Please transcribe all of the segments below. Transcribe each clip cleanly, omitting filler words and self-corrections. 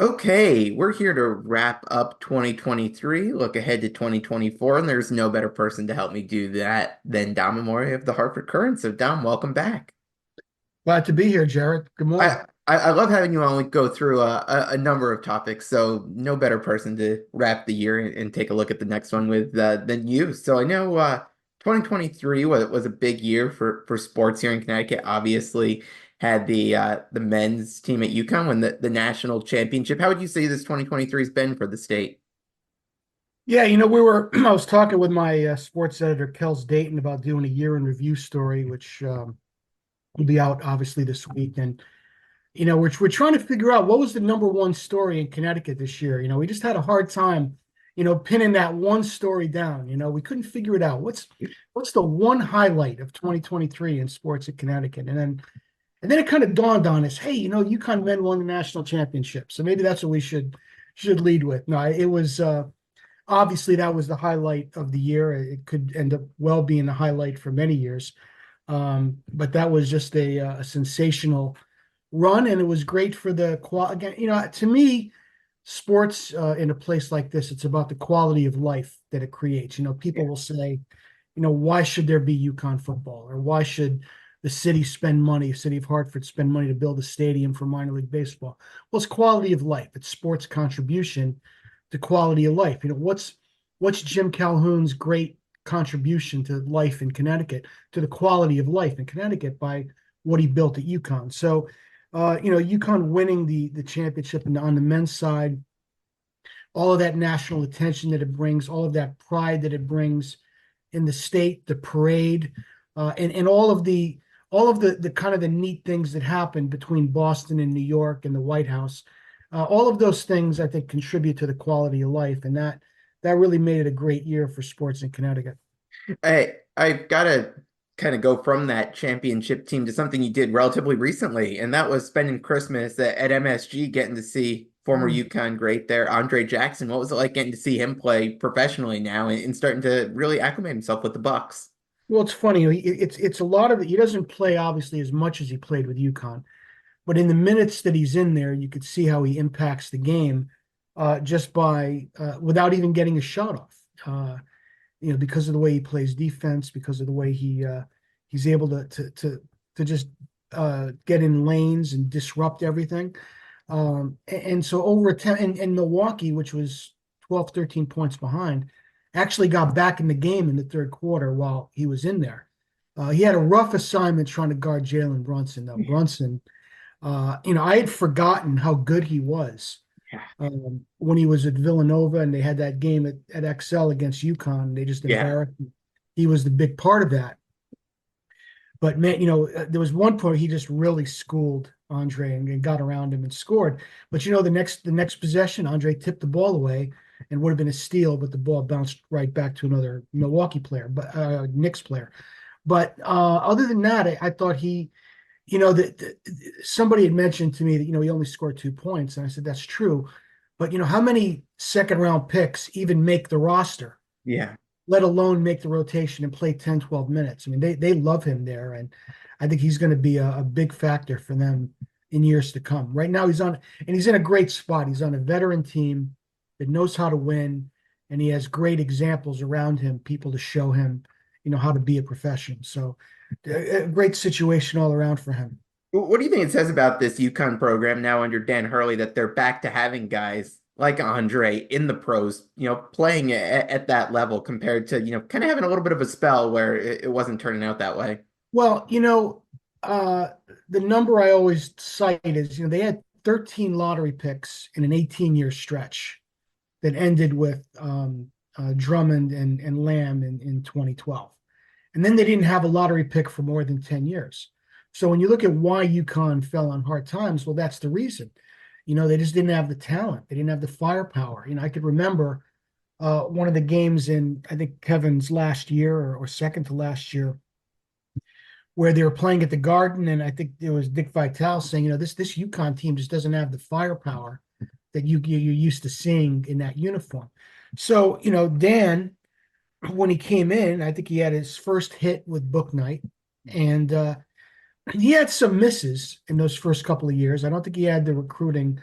Okay, we're here to wrap up 2023, look ahead to 2024, and there's no better person to help me do that than Dom Amore of the Hartford Courant. So, Dom, welcome back. Glad to be here, Jared. Good morning. I love having you on. We go through a number of topics, so no better person to wrap the year and take a look at the next one with than you. So I know 2023 was a big year for sports here in Connecticut. Obviously, had the men's team at UConn win the national championship. How would you say this 2023 has been for the state? Yeah, I was talking with my sports editor, Kels Dayton, about doing a year in review story, which will be out obviously this week. And, we're trying to figure out what was the number one story in Connecticut this year. We just had a hard time, pinning that one story down. We couldn't figure it out. What's the one highlight of 2023 in sports at Connecticut? And then it kind of dawned on us, hey, UConn men won the national championship. So maybe that's what we should lead with. No, it was obviously that was the highlight of the year. It could end up well being the highlight for many years. But that was just a sensational run, and it was great for the quality. Again, to me, sports in a place like this, it's about the quality of life that it creates. People will say, why should there be UConn football, or why should the city of Hartford spend money to build a stadium for minor league baseball? Well, it's quality of life. It's sports contribution to quality of life. What's Jim Calhoun's great contribution to life in Connecticut, to the quality of life in Connecticut by what he built at UConn. So, UConn winning the championship and on the men's side, all of that national attention that it brings, all of that pride that it brings in the state, the parade, and all of the kind of the neat things that happen between Boston and New York and the White House. All of those things, I think, contribute to the quality of life, and that really made it a great year for sports in Connecticut. I've got to kind of go from that championship team to something you did relatively recently, and that was spending Christmas at MSG, getting to see former Mm. UConn great there, Andre Jackson. What was it like getting to see him play professionally now and starting to really acclimate himself with the Bucks? Well, it's funny. It's a lot of it. He doesn't play obviously as much as he played with UConn, but in the minutes that he's in there, you could see how he impacts the game just by without even getting a shot off. Because of the way he plays defense, because of the way he's able to just get in lanes and disrupt everything. And so over a 10 and Milwaukee, which was 12, 13 points behind, actually got back in the game in the third quarter while he was in there. He had a rough assignment trying to guard Jalen Brunson, though. Brunson, I had forgotten how good he was Yeah. when he was at Villanova and they had that game at XL against UConn. They just Yeah. embarrassed him. He was the big part of that. But man, there was one point he just really schooled Andre and got around him and scored. But the next possession, Andre tipped the ball away and would have been a steal, but the ball bounced right back to another Milwaukee player, but Knicks player. But other than that, I thought that somebody had mentioned to me that he only scored 2 points, and I said that's true. But how many second round picks even make the roster, Yeah. let alone make the rotation and play 10, 12 minutes? I mean, they love him there, and I think he's going to be a big factor for them in years to come. Right now, he's in a great spot. He's on a veteran team that knows how to win, and he has great examples around him, people to show him, how to be a professional. So, a great situation all around for him. What do you think it says about this UConn program now under Dan Hurley that they're back to having guys like Andre in the pros, playing at that level compared to, kind of having a little bit of a spell where it wasn't turning out that way? Well, uh, the number I always cite is, they had 13 lottery picks in an 18-year stretch that ended with Drummond and Lamb in 2012. And then they didn't have a lottery pick for more than 10 years. So when you look at why UConn fell on hard times, well, that's the reason. They just didn't have the talent. They didn't have the firepower. I could remember one of the games in, I think, Kevin's last year or second to last year, where they were playing at the Garden, and I think it was Dick Vitale saying, this UConn team just doesn't have the firepower that you're used to seeing in that uniform. So, Dan, when he came in, I think he had his first hit with Book Night, and he had some misses in those first couple of years. I don't think he had the recruiting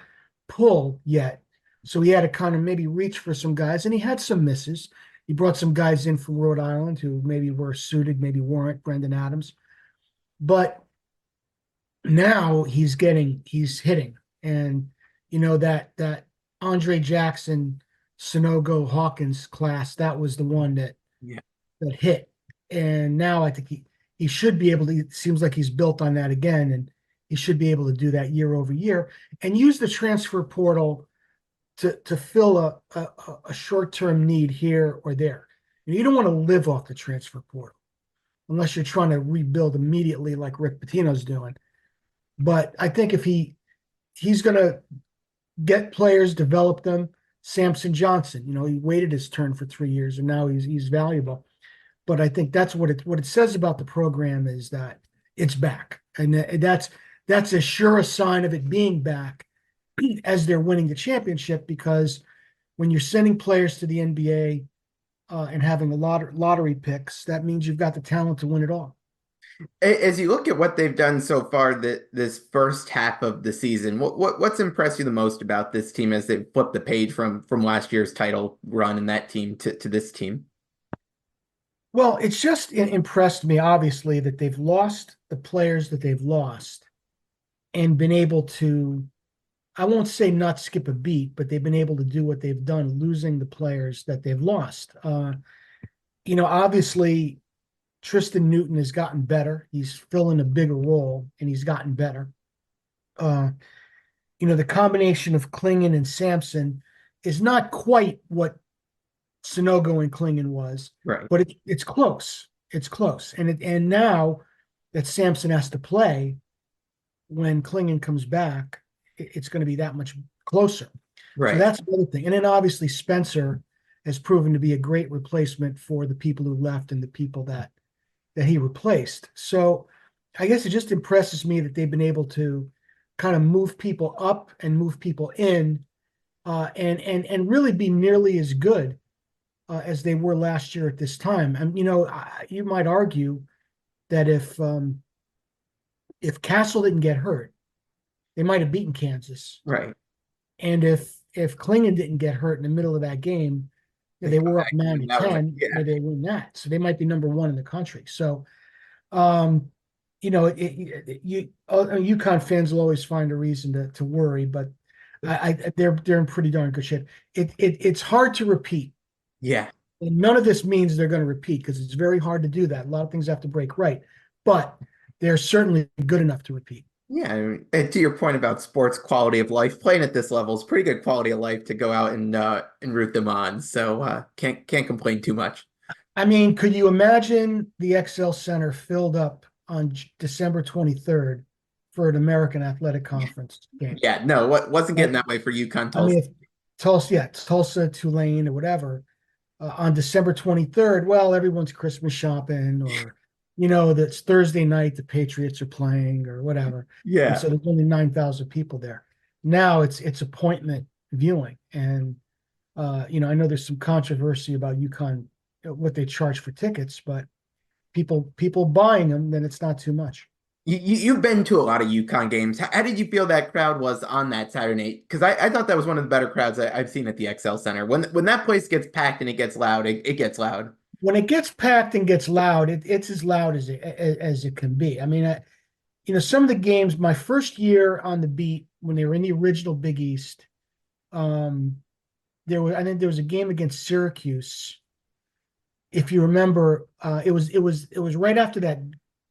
pull yet. So he had to kind of maybe reach for some guys, and he had some misses. He brought some guys in from Rhode Island who maybe were suited, maybe weren't, Brendan Adams. But now he's hitting. And that Andre Jackson, Sonogo Hawkins class, that was the one Yeah. that hit. And now I think he should be able to, it seems like he's built on that again, and he should be able to do that year over year and use the transfer portal to fill a short-term need here or there. And you don't want to live off the transfer portal unless you're trying to rebuild immediately like Rick Pitino's doing. But I think if he's going to get players, develop them. Samson Johnson, he waited his turn for 3 years, and now he's valuable. But I think that's what it says about the program is that it's back, and that's as sure a sign of it being back as they're winning the championship. Because when you're sending players to the NBA and having a lot of lottery picks, that means you've got the talent to win it all. As you look at what they've done so far, this first half of the season, what's impressed you the most about this team as they flip the page from last year's title run and that team to this team? Well, it's just impressed me, obviously, that they've lost the players that they've lost and been able to, I won't say not skip a beat, but they've been able to do what they've done, losing the players that they've lost. Obviously, Tristan Newton has gotten better. He's filling a bigger role, and he's gotten better. Uh, the combination of Klingon and Sampson is not quite what Sonogo and Klingon was, Right. but it's close. It's close. And now that Sampson has to play when Klingon comes back, it's going to be that much closer. So Right. that's another thing. And then obviously Spencer has proven to be a great replacement for the people who left and the people that he replaced. So I guess it just impresses me that they've been able to kind of move people up and move people in, and really be nearly as good as they were last year at this time. And you might argue that if Castle didn't get hurt, they might have beaten Kansas. Right. And if Klingon didn't get hurt in the middle of that game, They they come were up back and nine win to that one. 10, Yeah. maybe they win that. So they might be number one in the country. So, um, UConn fans will always find a reason to worry, but they're in pretty darn good shape. It's hard to repeat. Yeah. And none of this means they're going to repeat, because it's very hard to do that. A lot of things have to break right, but they're certainly good enough to repeat. Yeah, and to your point about sports quality of life, playing at this level is pretty good quality of life to go out and root them on. So can't complain too much. I mean, could you imagine the XL Center filled up on December 23rd for an American Athletic Conference game? Yeah, no, what wasn't getting Right? that way for UConn I mean, Tulsa. if Tulsa, Tulane, or whatever, on December 23rd, well, everyone's Christmas shopping, or that's Thursday night, the Patriots are playing or whatever. And Yeah. so there's only 9,000 people there. Now it's appointment viewing. And I know there's some controversy about UConn, what they charge for tickets, but people buying them, then it's not too much. You've been to a lot of UConn games. How did you feel that crowd was on that Saturday night? Because I thought that was one of the better crowds I've seen at the XL Center. When that place gets packed and it gets loud, it gets loud. When it gets packed and gets loud, it's as loud as it can be. I mean, some of the games, my first year on the beat when they were in the original Big East, um, I think there was a game against Syracuse. If you remember, it was right after that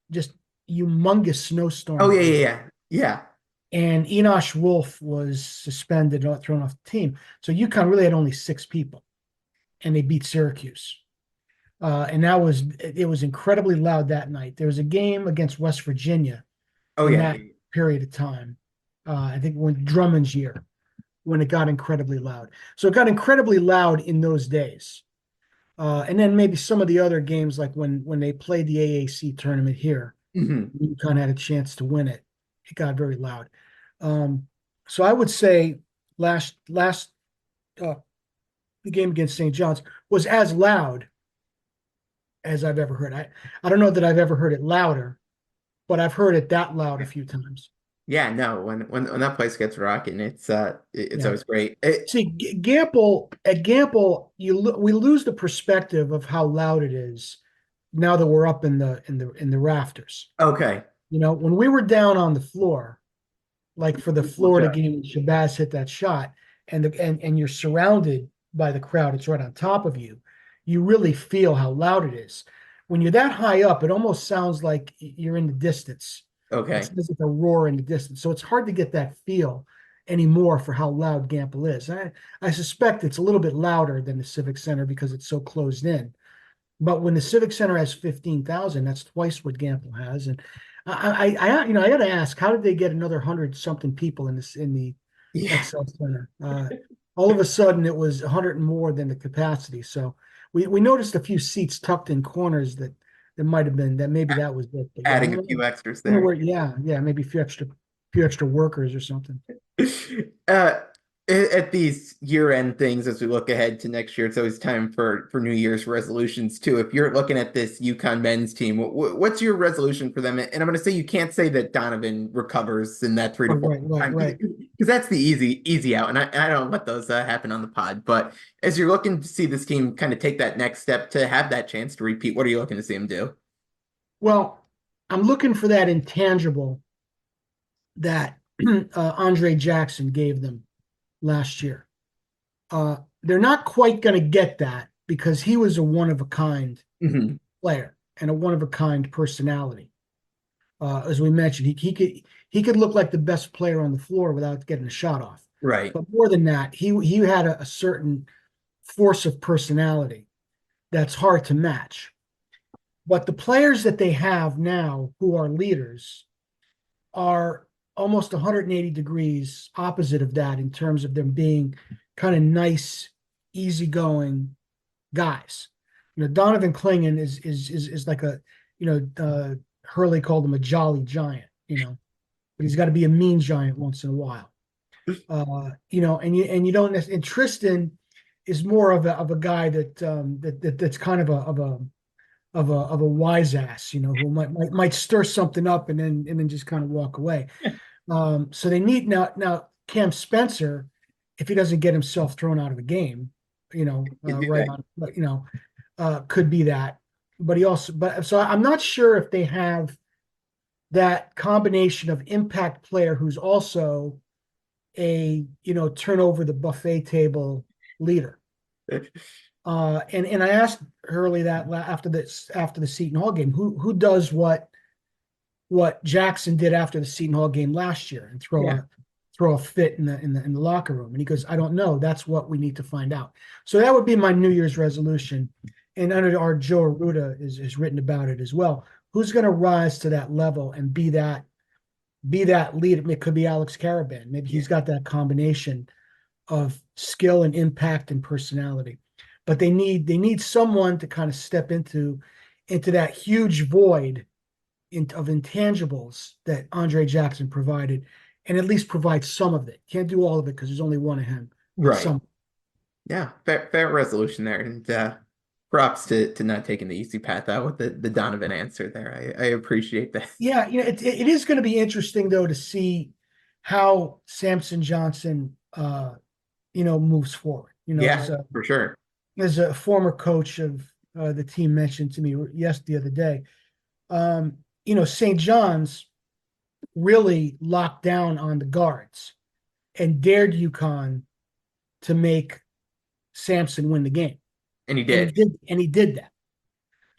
just humongous snowstorm Oh that yeah, we yeah, had. yeah, yeah. And Enosh Wolf was suspended or thrown off the team. So UConn really had only 6 people, and they beat Syracuse. And it was incredibly loud that night. There was a game against West Virginia Oh in yeah, that period of time. I think when Drummond's year, when it got incredibly loud. So it got incredibly loud in those days. And then maybe some of the other games, like when they played the AAC tournament here, hmm UConn had a chance to win it. It got very loud. So I would say last uh, the game against St. John's was as loud as I've ever heard. I don't know that I've ever heard it louder, but I've heard it that loud a few times. Yeah, no, when that place gets rocking, it's Yeah. always great. See, Gamble, we lose the perspective of how loud it is now that we're up in the rafters. Okay. When we were down on the floor, like for the Well, Florida game, when Shabazz hit that shot, and you're surrounded by the crowd, it's right on top of you. You really feel how loud it is. When you're that high up, it almost sounds like you're in the distance. It's Okay. like a roar in the distance. So it's hard to get that feel anymore for how loud Gamble is. I suspect it's a little bit louder than the Civic Center because it's so closed in. But when the Civic Center has 15,000, that's twice what Gamble has. And I got to ask, how did they get another 100 something people in the Yeah. XL Center? All of a sudden, it was 100 and more than the capacity. So we noticed a few seats tucked in corners that might have been that maybe that was it. But yeah, I Adding a don't know. few extras I don't know there. where, yeah, maybe a few extra workers or something. Uh, at these year-end things, as we look ahead to next year, it's always time for New Year's resolutions too. If you're looking at this UConn men's team, what's your resolution for them? And I'm going to say you can't say that Donovan recovers in that three to Oh, four right, right, time right. because that's the easy out, and I don't let those happen on the pod. But as you're looking to see this team kind of take that next step to have that chance to repeat, what are you looking to see them do? Well, I'm looking for that intangible that Andre Jackson gave them last year. They're not quite going to get that because he was a one of a kind Hmm. player and a one of a kind personality. As we mentioned, he could look like the best player on the floor without getting a shot off. Right. But more than that, he had a certain force of personality that's hard to match. But the players that they have now who are leaders are almost 180 degrees opposite of that in terms of them being kind of nice, easygoing guys. Donovan Clingan is like Hurley called him a jolly giant, but he's got to be a mean giant once in a while. And you don't and Tristan is more of a guy that's kind of a wise ass, who might stir something up and then just kind of walk away. So they need now Cam Spencer, if he doesn't get himself thrown out of the game, right on, could be that. But so I'm not sure if they have that combination of impact player who's also a turn over the buffet table leader. And I asked Hurley that after the Seton Hall game, who does what Jackson did after the Seton Hall game last year and throw Yeah. a fit in the locker room. And he goes, I don't know. That's what we need to find out. So that would be my New Year's resolution. And under our Joe Arruda is written about it as well. Who's going to rise to that level and be that lead? It could be Alex Caravan. Maybe Yeah. he's got that combination of skill and impact and personality. But they need someone to kind of step into that huge void of intangibles that Andre Jackson provided, and at least provide some of it. Can't do all of it because there's only one of him, but Right. some. Yeah, fair resolution there, and props to not taking the easy path out with the Donovan answer there. I appreciate that. Yeah, it is going to be interesting though to see how Samson Johnson, moves forward. Yeah, for sure. As a former coach of the team mentioned to me the other day, St. John's really locked down on the guards and dared UConn to make Sampson win the game. And he And he did. did that.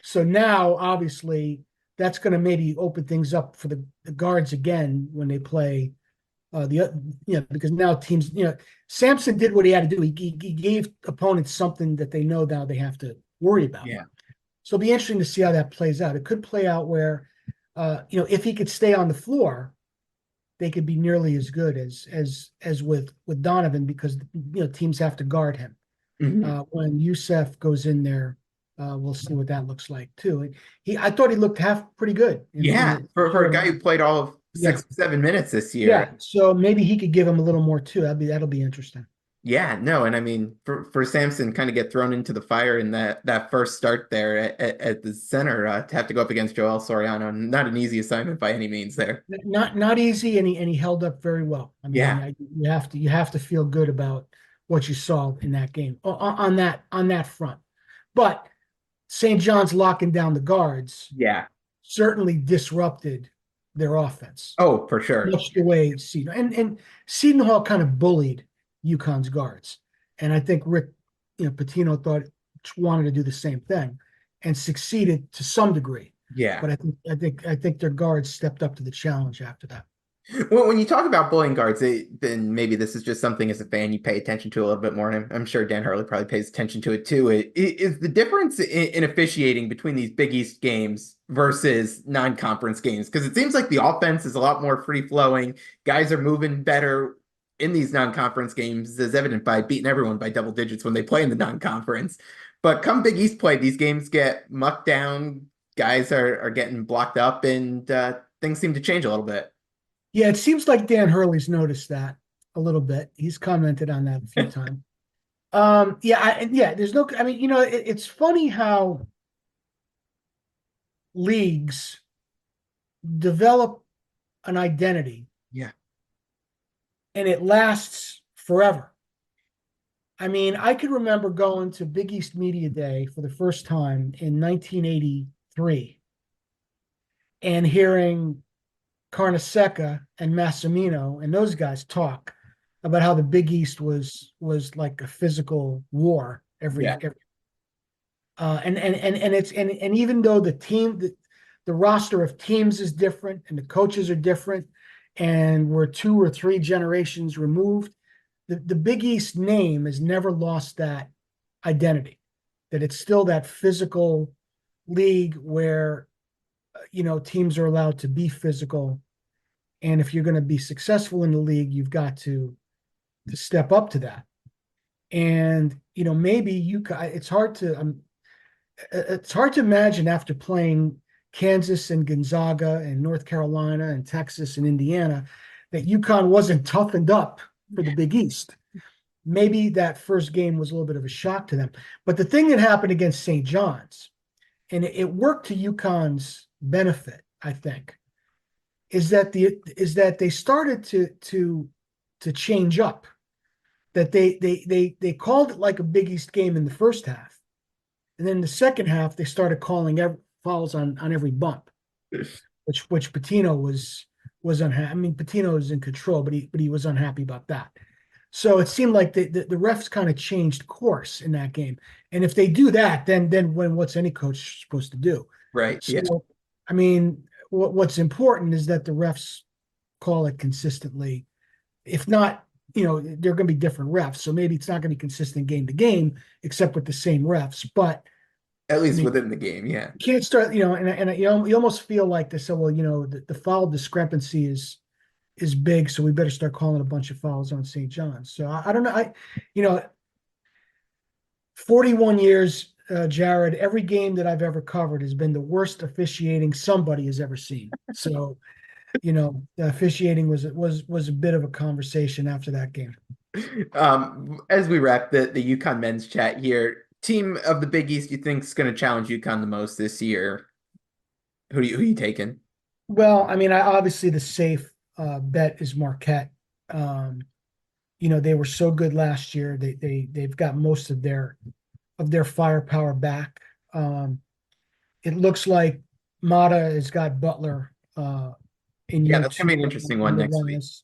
So now obviously that's going to maybe open things up for the guards again when they play because now teams, Sampson did what he had to do. He gave opponents something that they know now they have to worry about. Yeah. So it'll be interesting to see how that plays out. It could play out where if he could stay on the floor, they could be nearly as good as with Donovan because teams have to guard him. Mhm. When Youssef goes in there, we'll see what that looks like too. I thought he looked half pretty good in Yeah, the for a short guy amount. who played all of Yeah, 6 7 minutes this yeah. year. So maybe he could give him a little more too. That'll be interesting. Yeah, no, and I mean for Samson kind of get thrown into the fire in that first start there at the center to have to go up against Joel Soriano, not an easy assignment by any means there. Not easy, and he held up very well. I mean, Yeah, you have to feel good about what you saw in that game on that front. But St. John's locking down the guards yeah. certainly disrupted their offense, Oh, for sure. much the way Seton Hall kind of bullied UConn's guards, and I think Rick, Pitino wanted to do the same thing, and succeeded to some degree. Yeah. But I think their guards stepped up to the challenge after that. Well, when you talk about bullying guards, then maybe this is just something as a fan you pay attention to a little bit more, and I'm sure Dan Hurley probably pays attention to it too. Is the difference in officiating between these Big East games versus non-conference games? Because it seems like the offense is a lot more free-flowing. Guys are moving better in these non-conference games, as evident by beating everyone by double digits when they play in the non-conference. But come Big East play, these games get mucked down. Guys are getting blocked up, and things seem to change a little bit. Yeah, it seems like Dan Hurley's noticed that a little bit. He's commented on that a few times. Yeah. There's no. I mean, it's funny how leagues develop an identity Yeah. and it lasts forever. I mean, I could remember going to Big East Media Day for the first time in 1983 and hearing Carnesecca and Massimino and those guys talk about how the Big East was like a physical war Yeah. and even though the roster of teams is different and the coaches are different and we're 2 or 3 generations removed, the Big East name has never lost that identity, that it's still that physical league where teams are allowed to be physical, and if you're going to be successful in the league, you've got to step up to that. And maybe it's hard to imagine after playing Kansas and Gonzaga and North Carolina and Texas and Indiana that UConn wasn't toughened up for the Big East. Maybe that first game was a little bit of a shock to them. But the thing that happened against St. John's, and it worked to UConn's benefit, I think, is that they started to change up. That they called it like a Big East game in the first half, and then in the second half they started calling fouls on every bump, which Pitino was unhappy. I mean, Pitino was in control, but he was unhappy about that. So it seemed like the refs kind of changed course in that game. And if they do that, then what's any coach supposed to do? Right. Yeah. So, I mean, what's important is that the refs call it consistently. If not, they're going to be different refs. So maybe it's not going to be consistent game to game, except with the same refs. But At I least mean, within the game. Yeah. you can't start, and you almost feel like they said, well, the foul discrepancy is big, so we better start calling a bunch of fouls on St. John's. So I don't know. 41 years, Jared, every game that I've ever covered has been the worst officiating somebody has ever seen. So, the officiating was a bit of a conversation after that game. As we wrap the UConn men's chat here, team of the Big East you think is going to challenge UConn the most this year? Who you taking? Well, I mean, obviously the safe bet is Marquette. Um, they were so good last year. They've got most of their firepower back. It looks like Mata has got Butler in Yeah, year that's gonna two be an interesting one under next week. Lennis.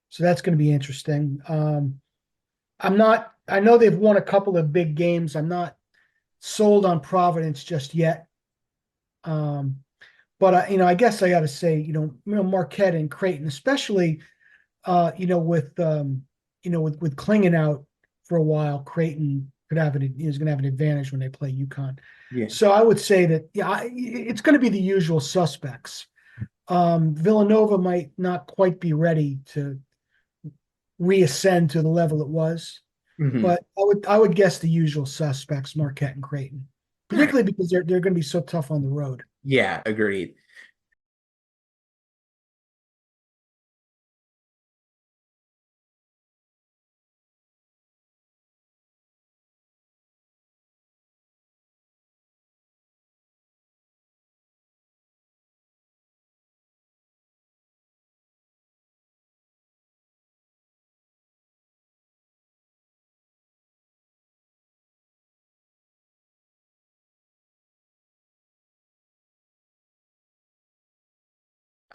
So that's going to be interesting. I know they've won a couple of big games. I'm not sold on Providence just yet. Um, but I guess I got to say, Marquette and Creighton, especially, with Klingen out for a while, Creighton is going to have an advantage when they play UConn. Yeah. So I would say that, yeah, it's going to be the usual suspects. Villanova might not quite be ready to reascend to the level it was, Hmm. but I would guess the usual suspects, Marquette and Creighton, All right. particularly because they're going to be so tough on the road. Yeah, agreed.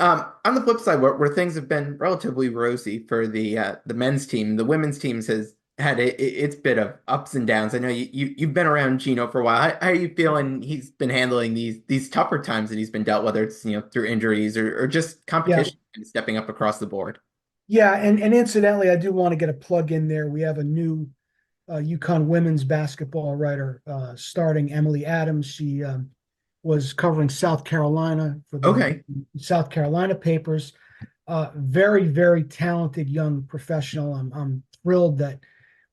On the flip side, where things have been relatively rosy for the men's team, the women's teams has had its bit of ups and downs. I know you've been around Gino for a while. How are you feeling he's been handling these tougher times that he's been dealt, whether it's through injuries or just Yeah. competition and stepping up across the board? Yeah, and incidentally, I do want to get a plug in there. We have a new UConn women's basketball writer starting, Emily Adams. She was covering South Carolina for the Okay. South Carolina papers. Very, very talented young professional. I'm thrilled that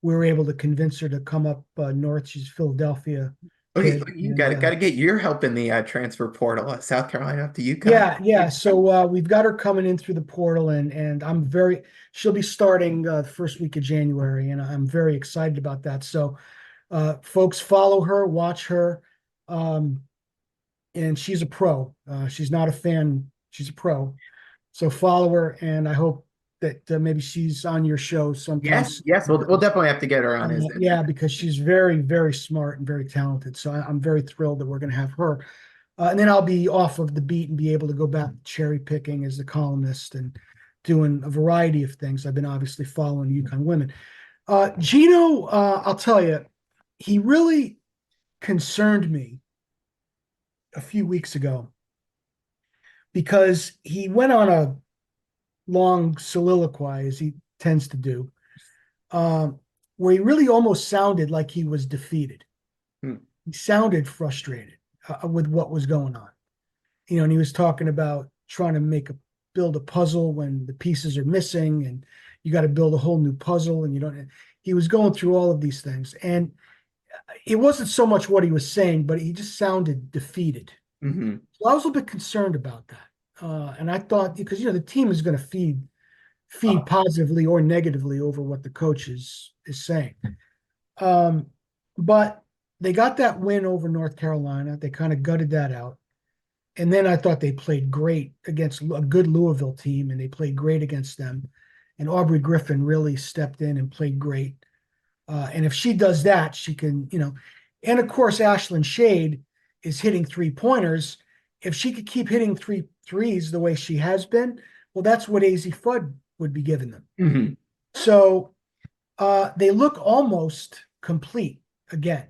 we were able to convince her to come up north. She's a Philadelphia Okay, kid, you and got to get your help in the transfer portal, South Carolina up to UConn. yeah, yeah. So we've got her coming in through the portal, and I'm very. She'll be starting the first week of January, and I'm very excited about that. So, folks, follow her, watch her, um, and she's a pro. She's not a fan; she's a pro. So follow her, and I hope that maybe she's on your show sometime Yes, soon yes, we'll because definitely have to get her on his end. yeah, because she's very, very smart and very talented. So I'm very thrilled that we're going to have her. And then I'll be off of the beat and be able to go back to cherry picking as the columnist and doing a variety of things. I've been obviously following UConn women. Gino, I'll tell you, he really concerned me a few weeks ago because he went on a long soliloquy, as he tends to do, um, where he really almost sounded like he was defeated. Hmm. He sounded frustrated with what was going on. And he was talking about trying to build a puzzle when the pieces are missing, and you got to build a whole new puzzle, and you don't. He was going through all of these things, and it wasn't so much what he was saying, but he just sounded defeated. Hmm. So I was a bit concerned about that, and I thought because the team is going to feed positively or negatively over what the coach is saying. Um, but they got that win over North Carolina. They kind of gutted that out. And then I thought they played great against a good Louisville team, and they played great against them. And Aubrey Griffin really stepped in and played great. And if she does that, she can, and of course, Ashlyn Shade is hitting 3-pointers. If she could keep hitting threes the way she has been, well, that's what AZ Fudd would be giving them. Hmm. So they look almost complete again.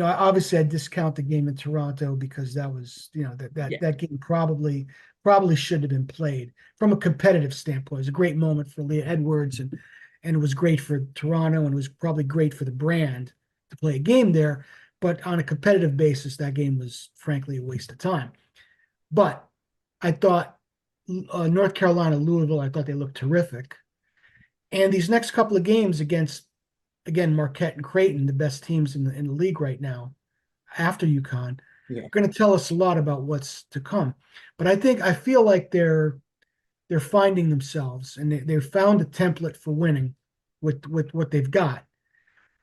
Obviously I discount the game in Toronto because that was, Yeah. that game probably should have been played from a competitive standpoint. It was a great moment for Leah Edwards, and it was great for Toronto, and it was probably great for the brand to play a game there. But on a competitive basis, that game was frankly a waste of time. But I thought North Carolina, Louisville, I thought they looked terrific. And these next couple of games against, again, Marquette and Creighton, the best teams in the league right now, after UConn, Yeah. are going to tell us a lot about what's to come. But I feel like they're finding themselves, and they've found a template for winning with what they've got.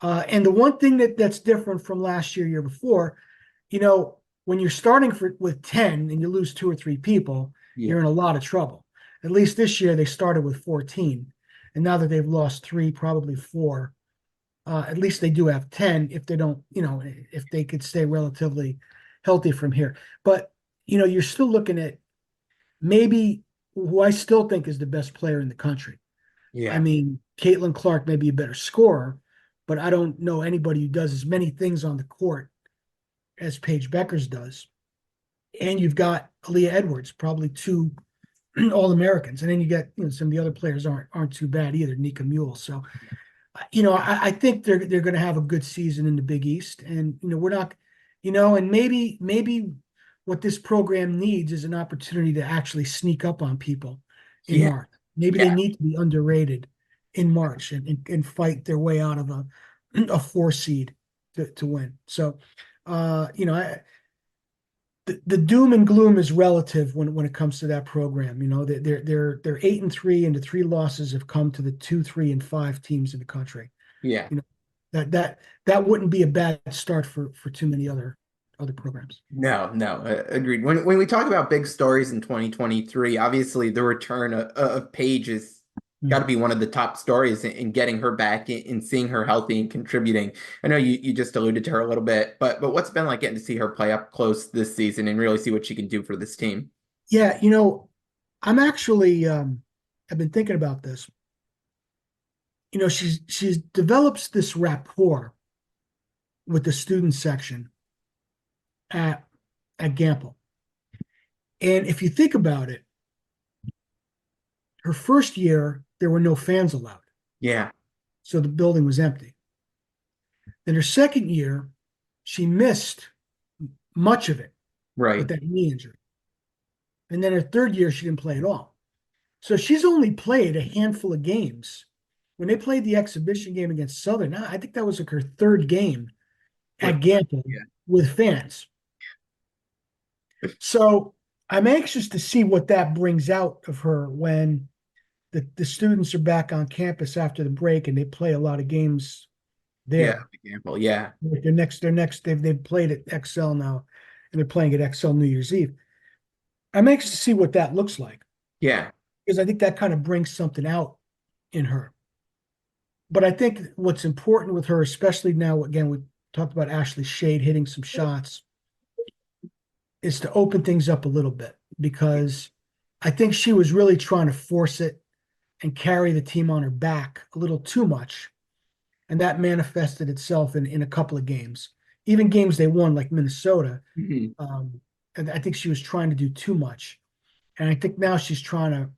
And the one thing that's different from last year, year before, when you're starting with 10 and you lose two or three people, Yeah. you're in a lot of trouble. At least this year they started with 14. And now that they've lost three, probably four, at least they do have 10 if they don't, if they could stay relatively healthy from here. But, you're still looking at maybe who I still think is the best player in the country. I Yeah. mean, Caitlin Clark may be a better scorer, but I don't know anybody who does as many things on the court as Paige Beckers does. And you've got Aaliyah Edwards, probably two All Americans, and then you get some of the other players aren't too bad either. Nika Mule, so I think they're going to have a good season in the Big East, and we're not, and maybe what this program needs is an opportunity to actually sneak up on people in Yeah. March. Maybe they Yeah. need to be underrated in March and fight their way out of a 4 seed to win. So, the doom and gloom is relative when it comes to that program. They're 8-3, and the three losses have come to the 2, 3, and 5 teams in the country. Yeah. You know that wouldn't be a bad start for too many other programs. No, no, agreed. When we talk about big stories in 2023, obviously the return of Paige has got to Mhm. be one of the top stories in getting her back and seeing her healthy and contributing. I know you just alluded to her a little bit, but what's it been like getting to see her play up close this season and really see what she can do for this team? Yeah, I'm actually I've been thinking about this. She's develops this rapport with the student section at Gamble. And if you think about it, her first year there were no fans allowed, Yeah, so the building was empty. Then her second year, she missed much of it with right. that knee injury. And then her third year, she didn't play at all. So she's only played a handful of games. When they played the exhibition game against Southern, I think that was like her third game With at Gamble yeah, with fans. So I'm anxious to see what that brings out of her when the students are back on campus after the break and they play a lot of games yeah, there. example, yeah, Like they've played at XL now and they're playing at XL New Year's Eve. I'm anxious to see what that looks like yeah, because I think that kind of brings something out in her. But I think what's important with her, especially now, again, we talked about Ashley Shade hitting some shots, is to open things up a little bit because I think she was really trying to force it and carry the team on her back a little too much. And that manifested itself in a couple of games, even games they won, like Minnesota. mhm, And I think she was trying to do too much. And I think now she's trying to,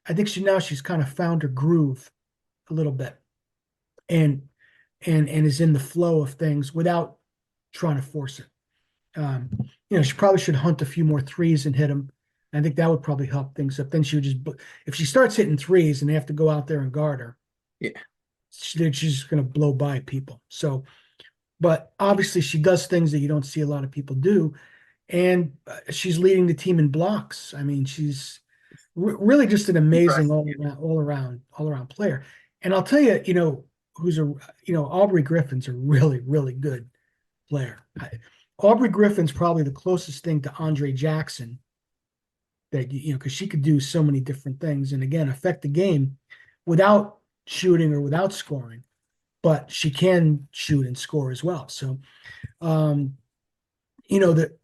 I think she's kind of found her groove a little bit and and is in the flow of things without trying to force it. Um, she probably should hunt a few more threes and hit them. I think that would probably help things up. Then she would just, if she starts hitting threes and they have to go out there and guard her, yeah, she's going to blow by people. So, but obviously she does things that you don't see a lot of people do, and she's leading the team in blocks. I mean, she's really just an amazing impressive. Yeah, all around player. And I'll tell you, who's Aubrey Griffin's a really really good player. Aubrey Griffin's probably the closest thing to Andre Jackson that because she could do so many different things and again affect the game without shooting or without scoring, but she can shoot and score as well. So, um, that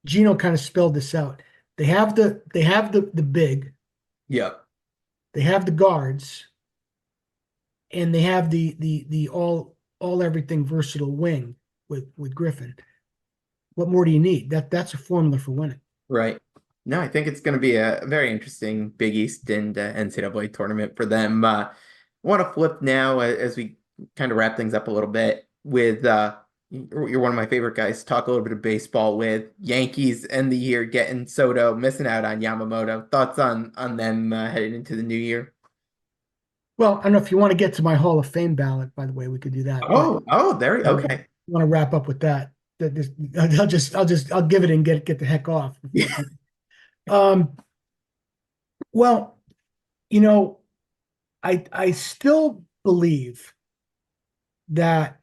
Gino kind of spelled this out. They have the big, yeah. they have the guards, and they have the all everything versatile wing with Griffin. What more do you need? That's a formula for winning. Right. No, I think it's going to be a very interesting Big East and NCAA tournament for them. I want to flip now as we kind of wrap things up a little bit with you're one of my favorite guys to talk a little bit of baseball with Yankees end the year getting Soto, missing out on Yamamoto. Thoughts on them heading into the new year? Well, I don't know if you want to get to my Hall of Fame ballot. By the way, we could do that, but There. um, Okay. I want to wrap up with that. That this, I'll give it and get the heck off. Yeah. Um, well, you know, I still believe that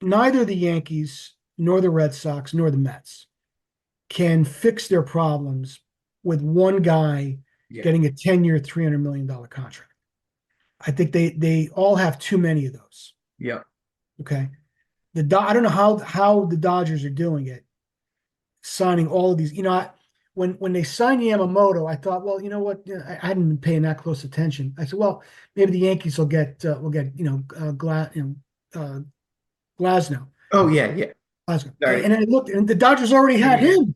neither the Yankees nor the Red Sox nor the Mets can fix their problems with one guy Yeah. getting a 10-year, $300 million contract. I think they all have too many of those. Yeah. Okay. I don't know how the Dodgers are doing it, signing all of these. When they signed Yamamoto, I thought, well, you know what? I hadn't been paying that close attention. I said, well, maybe the Yankees will get Glasnow. Oh yeah. Yeah. Glasgow. Sorry. And I looked, and the Dodgers already had Yeah. him.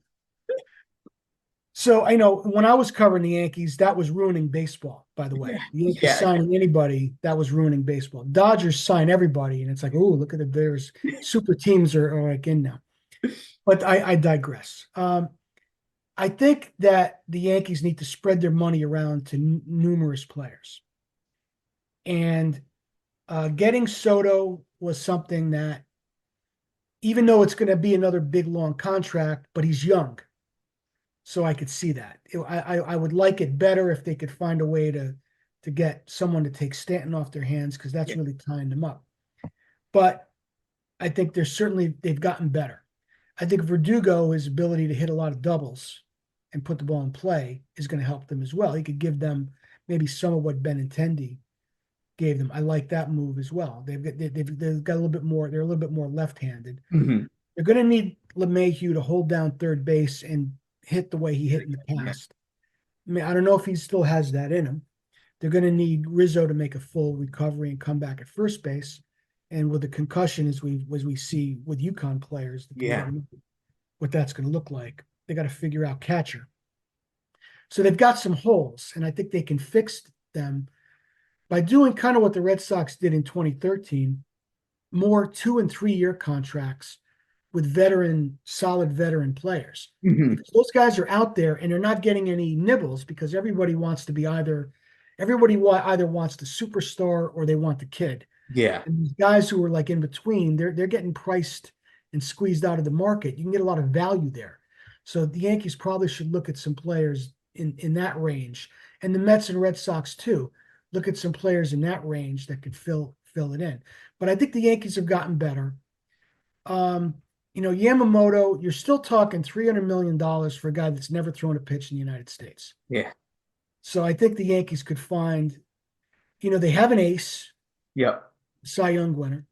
So I know when I was covering the Yankees, that was ruining baseball. By the Yeah. way, the Yankees Yeah. signing anybody that was ruining baseball. Dodgers sign everybody, and it's like, oh, look at the Bears. Super teams are like in now. But I digress. I think that the Yankees need to spread their money around to numerous players, and getting Soto was something that, even though it's going to be another big long contract, but he's young, so I could see that. I would like it better if they could find a way to get someone to take Stanton off their hands because that's Yeah. really tying them up. But I think they've gotten better. I think Verdugo, his ability to hit a lot of doubles and put the ball in play is going to help them as well. He could give them maybe some of what Benintendi gave them. I like that move as well. They've got a little bit more. They're a little bit more left-handed. Mhm. They're going to need LeMahieu to hold down third base and hit the way he hit in the Yeah. past. I mean, I don't know if he still has that in him. They're going to need Rizzo to make a full recovery and come back at first base. And with the concussion, as we see with UConn players, we Yeah. don't know what that's going to look like. They got to figure out catcher. So they've got some holes, and I think they can fix them by doing kind of what the Red Sox did in 2013, more 2 and 3 year contracts with solid veteran players. Hmm. Because those guys are out there and they're not getting any nibbles because everybody wants to be either wants the superstar or they want the kid. Yeah. And these guys who are like in between, they're getting priced and squeezed out of the market. You can get a lot of value there. So the Yankees probably should look at some players in that range. And the Mets and Red Sox too. Look at some players in that range that could fill it in. But I think the Yankees have gotten better. Um, Yamamoto, you're still talking $300 million for a guy that's never thrown a pitch in the United States. Yeah. So I think the Yankees could find, they have an ace, Yep. Cy Young winner.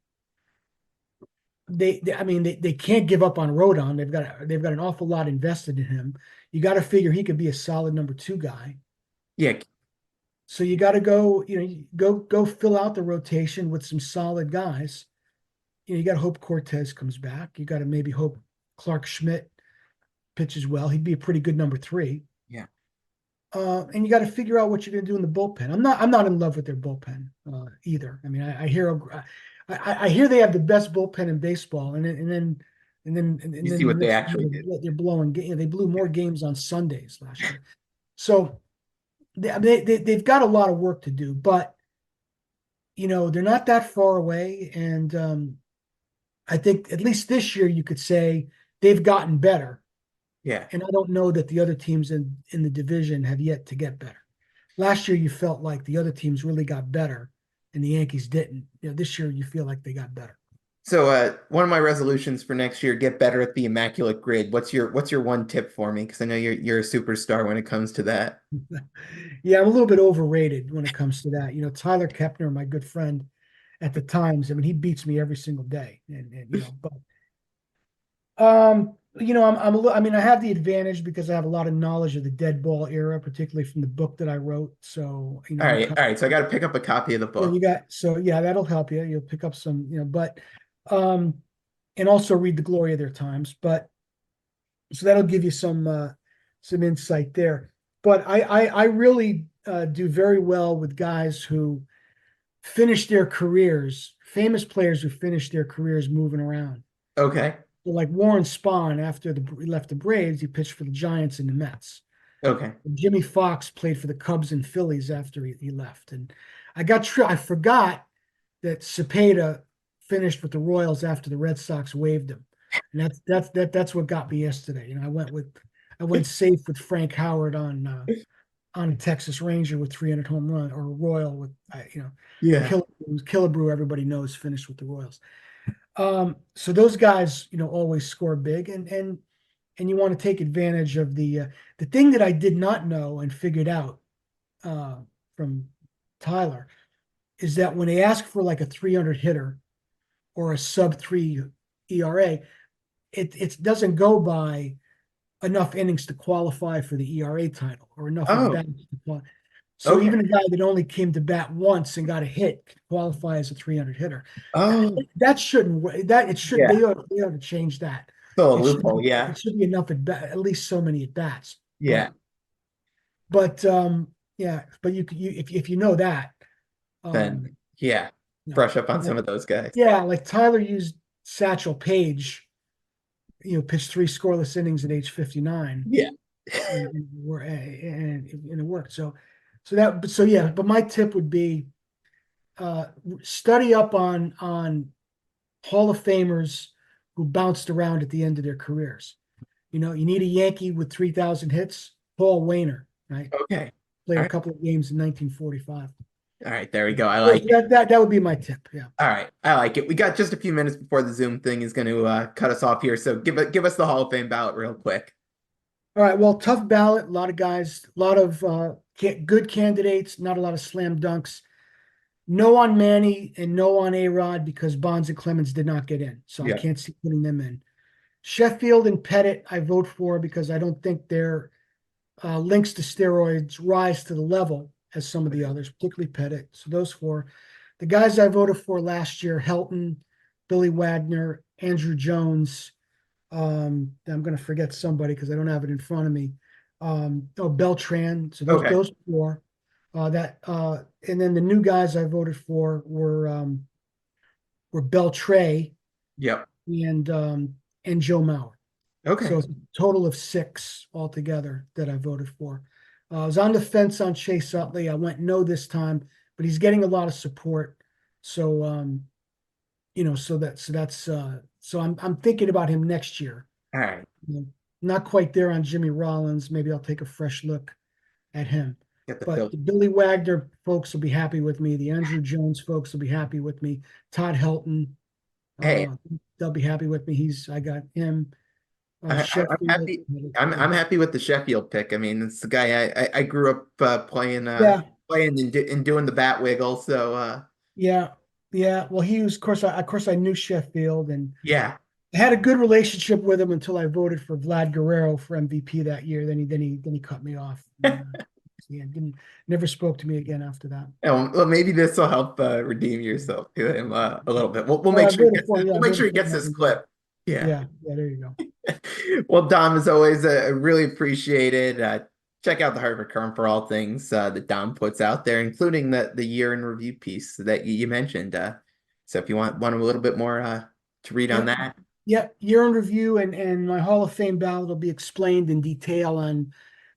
I mean, they can't give up on Rodon. They've got an awful lot invested in him. You got to figure he could be a solid number two guy. Yeah. So you got to go fill out the rotation with some solid guys. You got to hope Cortez comes back. You got to maybe hope Clark Schmidt pitches well. He'd be a pretty good number three. Yeah. And you got to figure out what you're going to do in the bullpen. I'm not in love with their bullpen either. I mean, I hear they have the best bullpen in baseball, and You then see the what they next actually did. they're blowing. They blew more games on Sundays last year. So they've got a lot of work to do, but they're not that far away, and I think at least this year you could say they've gotten better. Yeah. And I don't know that the other teams in the division have yet to get better. Last year, you felt like the other teams really got better and the Yankees didn't. This year, you feel like they got better. So one of my resolutions for next year, get better at the immaculate grid. What's your one tip for me? Because I know you're a superstar when it comes to that. Yeah, I'm a little bit overrated when it comes to that. Tyler Kepner, my good friend at the Times, I mean, he beats me every single day. But I mean, I have the advantage because I have a lot of knowledge of the dead ball era, particularly from the book that I wrote. So, All I'm right, all right. So I got to pick up a copy of the yeah, book. yeah, that'll help you. You'll pick up some, but um and also read the glory of their times. But so that'll give you some insight there. But I really do very well with guys who finish their careers, famous players who finish their careers moving around. Okay, So like Warren Spahn, after he left the Braves, he pitched for the Giants and the Mets. okay. And Jimmy Fox played for the Cubs and Phillies after he left. And I forgot that Cepeda finished with the Royals after the Red Sox waived him, and that's what got me yesterday. I went safe with Frank Howard on a Texas Ranger with 300 home run, or a Royal with and Yeah. Killebrew, everybody knows, finished with the Royals. So those guys always score big, and you want to take advantage of the thing that I did not know and figured out from Tyler is that when they ask for like a 300 hitter or a sub 3 ERA, it doesn't go by enough innings to qualify for the ERA title or enough at Oh, bats to qualify. So okay. even a guy that only came to bat once and got a hit could qualify as a 300 hitter. Oh, That shouldn't that it should yeah. they ought to change that. Still a It should loophole. Yeah. it should be enough at least so many at bats. Yeah. But yeah, but you if you know that um Then yeah, you know brush up on some of those guys. yeah, like Tyler used Satchel Paige, pitched 3 scoreless innings at age 59, Yeah. and it worked. So yeah, but my tip would be study up on Hall of Famers who bounced around at the end of their careers. You need a Yankee with 3,000 hits, Paul Wainer, right? Okay. Played All a right. couple of games in 1945. All right. There we go. I So like it. that would be my tip. Yeah. All right. I like it. We got just a few minutes before the Zoom thing is going to cut us off here. So give us the Hall of Fame ballot real quick. All right. Well, tough ballot. A lot of guys, a lot of good candidates, not a lot of slam dunks. No on Manny and no on A-Rod because Bonds and Clemens did not get in. So I Yeah. can't see putting them in. Sheffield and Pettit, I vote for because I don't think they're links to steroids rise to the level as some of the others, particularly Pettit. So those four. The guys I voted for last year: Helton, Billy Wagner, Andrew Jones. I'm going to forget somebody because I don't have it in front of me. Beltran. So those Okay. those four. And then the new guys I voted for were Beltray Yep. and Joe Mauer. So Okay. it's a total of six altogether that I voted for. I was on the fence on Chase Utley. I went no this time, but he's getting a lot of support. So so I'm thinking about him next year. All right. Not quite there on Jimmy Rollins. Maybe I'll take a fresh look at him. Get the But filter. the Billy Wagner folks will be happy with me. The Andrew Jones folks will be happy with me. Todd Helton, Hey, uh, they'll be happy with me. I got him. I'm Sheffield. happy. I'm happy with the Sheffield pick. I mean, it's the guy I grew up Yeah, playing and doing the bat wiggle. So yeah, yeah. Well, he was, of course, I knew Sheffield, and yeah. I had a good relationship with him until I voted for Vlad Guerrero for MVP that year. Then he cut me off. And, yeah, didn't never spoke to me again after that. Well, maybe this will help redeem yourself to him a little bit. We'll Well, make I sure he voted gets for him. Yeah, I we'll make sure voted he for him gets that this year. clip. Yeah. Yeah, yeah. There you go. Well, Dom, as always, really appreciated. Check out the Hartford Courant for all things that Dom puts out there, including the year in review piece that you mentioned. So if you want a little bit more to read on Yep. that, Yep. Year in review and my Hall of Fame ballot will be explained in detail on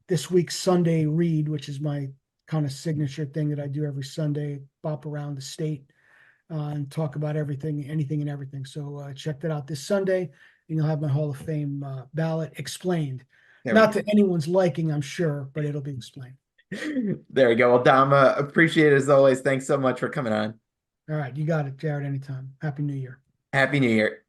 this week's Sunday read, which is my kind of signature thing that I do every Sunday, bop around the state and talk about everything, anything and everything. So check that out this Sunday, and you'll have my Hall of Fame ballot explained. there we Not go. to anyone's liking, I'm sure, but it'll be explained. There we go. Well, Dom, appreciate it as always. Thanks so much for coming on. All right, you got it, Jared, anytime. Happy New Year. Happy New Year.